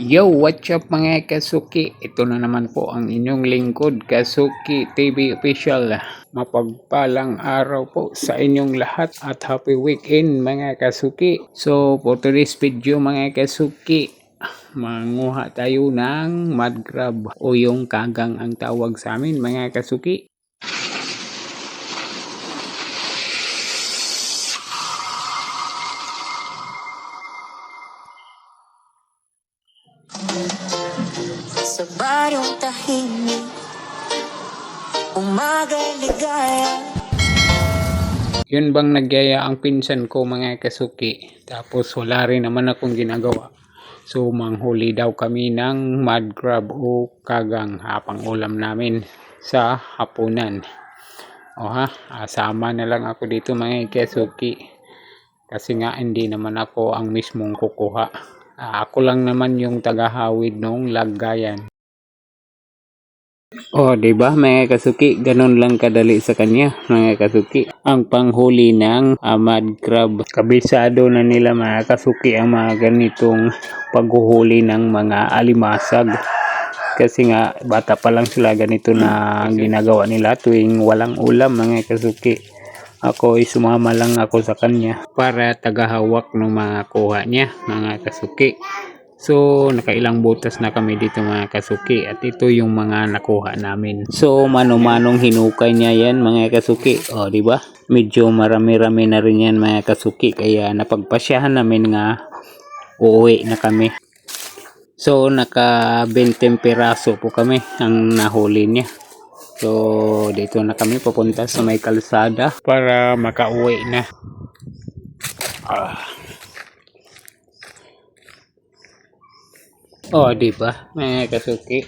Yo, what's up mga Kasuki? Ito na naman po ang inyong lingkod, Kasuki TV Official. Mapagpalang araw po sa inyong lahat at happy weekend mga Kasuki. So, for today's video mga Kasuki, manguha tayo ng mud crab o yung kagang ang tawag sa amin mga Kasuki. Sa baryong tahimik, umaga'y ligaya. Yun bang nagyaya ang pinsan ko mga Kasuki. Tapos wala rin naman akong ginagawa. So manghuli daw kami ng mud crab o kagang pang ulam namin sa hapunan. O sama na lang ako dito mga Kasuki. Kasi nga hindi naman ako ang mismong kukuha. Ako lang naman yung tagahawid nung lagayan. Oh, 'di ba mga Kasuki, ganun lang kadali sa kanya, mga Kasuki. Ang panghuli ng mud crab. Kabisado na nila mga Kasuki ang mga ganitong paghuhuli ng mga alimasag. Kasi nga bata pa lang sila ganito na ginagawa nila tuwing walang ulam mga Kasuki. Ako ay sumama lang ako sa kanya para tagahawak ng mga kuha niya mga Kasuki. So, nakailang butas na kami dito mga Kasuki at ito yung mga nakuha namin. So, mano-manong hinukay niya yan mga Kasuki. O, di ba? Medyo marami-rami na rin yan mga Kasuki kaya napagpasyahan namin nga uuwi na kami. So, naka 20 piraso po kami ang nahuli niya. So, dito na kami papunta sa may kalsada para makauwi na. Oh, di ba? Mga Kasuki.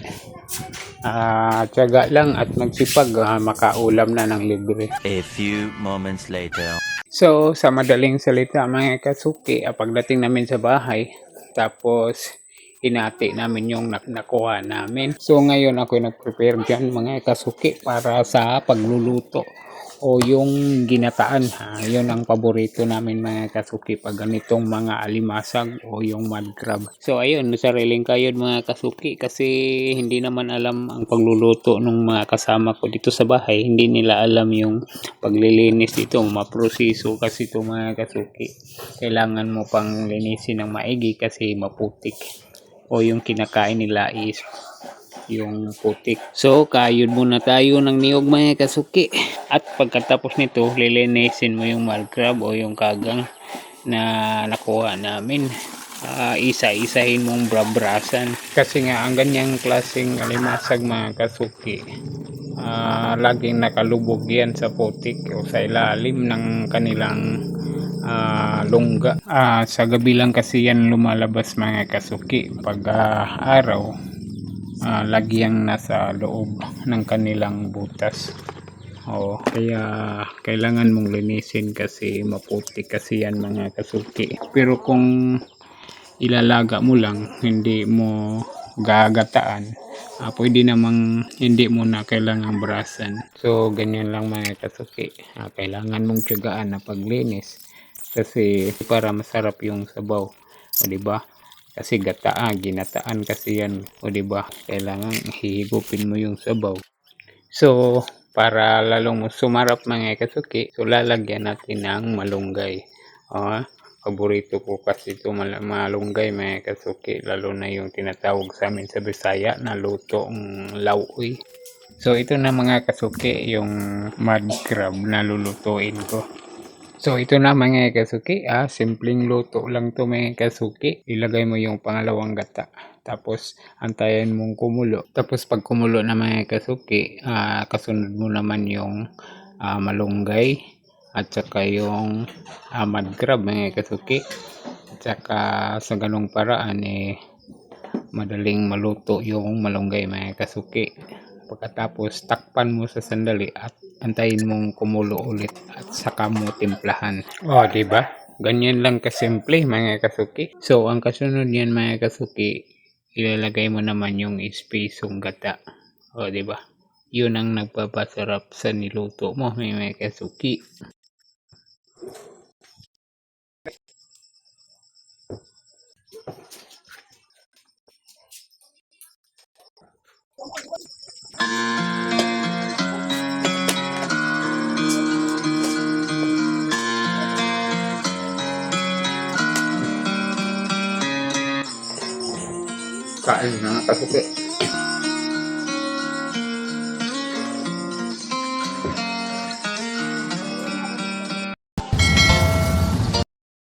Tiyaga lang at magsipag makaulam na ng libre. A few moments later. So, sa madaling salita mga Kasuki, pagdating namin sa bahay, tapos hinati namin yung nakuha namin. So, ngayon ako nag-prepare dyan mga Kasuki para sa pagluluto o yung ginataan. Yun ang paborito namin mga Kasuki pag ganitong mga alimasag o yung mud crab. So ayun, sariling kayod mga Kasuki kasi hindi naman alam ang pagluluto ng mga kasama ko dito sa bahay. Hindi nila alam yung paglilinis dito, maproseso kasi ito mga Kasuki. Kailangan mo pang linisin ng maigi kasi maputik o yung kinakain nila is yung putik. So, kayod muna tayo ng niyog mga Kasuki. At pagkatapos nito, lilinisin mo yung mud crab o yung kagang na nakuha namin. Isa-isahin mong brabrasan. Kasi nga, ang ganyang klaseng alimasag mga Kasuki, laging nakalubog yan sa putik o sa ilalim ng kanilang lungga. Sa gabi lang kasi yan lumalabas mga Kasuki. Pag araw, lagyang nasa loob ng kanilang butas. Kaya kailangan mong linisin kasi maputi kasi yan mga Kasuki. Pero kung ilalaga mo lang, hindi mo gagataan, pwede namang hindi mo na kailangan brasan. So ganyan lang mga Kasuki. Kailangan mong tiyagaan na paglinis kasi para masarap yung sabaw. O diba? Kasi ginataan kasi yan. O diba? Kailangan hihigupin mo yung sabaw. So, para lalong sumarap mga Kasuki, so lalagyan natin ng malunggay. Paborito ko kasi ito malunggay mga Kasuki, lalo na yung tinatawag sa amin sa Bisaya na lutong lauoy. So, ito na mga Kasuki, yung mud crab na lulutuin ko. So ito na mga Kasuki, simpleng luto lang to mga Kasuki. Ilagay mo yung pangalawang gata. Tapos antayin mong kumulo. Tapos pag kumulo na mga Kasuki, kasunod mo naman yung malunggay at saka yung mud crab mga Kasuki. At saka sa ganung paraan madaling maluto yung malunggay mga Kasuki. Pagkatapos takpan mo sa sandali at antayin mong kumulo ulit at saka mo timplahan. Di ba? Ganyan lang kasimple mga Kasuki. So ang kasunod niyan mga Kasuki, ilalagay mo naman yung espesong gata. Di ba? Yun ang nagpapasarap sa niluto mo mga Kasuki. Kain na kasuki.